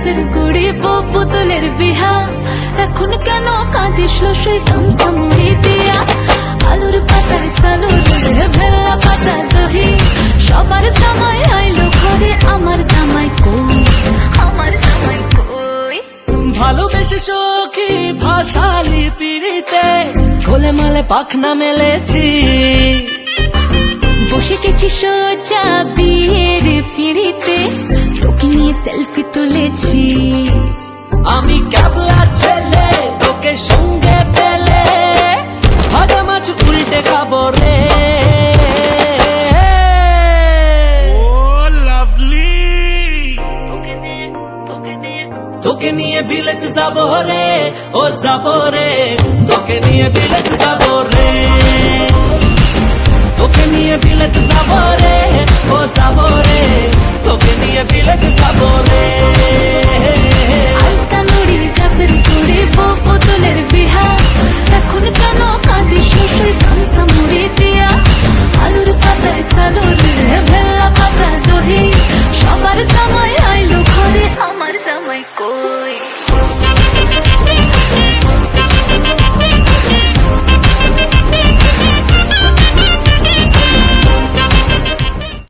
গাছের গুড়ি বউ পুতুলের বিহা, এখন কেন কাঁদিস লসই গামছা মুড়ি দিয়া? আলুর পাতার সালুর ভেলা পাতা দহি, সবার জামাই আইলো ঘরে, আমার জামাই কই, আমার জামাই কই? ভালোবেসে সখী ভাসালি পিড়িতে, কোলে মালে পাখনা মেলেছি, বসে গেছি সোজা বিয়ের পিড়িতে, তোকে নিয়ে সেলফি তুলেছি। আমি ক্যাবলা ছেলে তোকে সঙ্গে পেলে, ভাগা মাছ উল্টে খাবো রে। তোকে নিয়ে বিলেত যাবো রে, ও যাবো রে, তোকে নিয়ে বিলেত যাবো রে, তোকে নিয়ে বিলেত যাবো রে, ও যাবো রে, তোকে নিয়ে বিলেত যাবো রে। আলতা নুড়ি গাছের গুড়ি বউ পুতুলের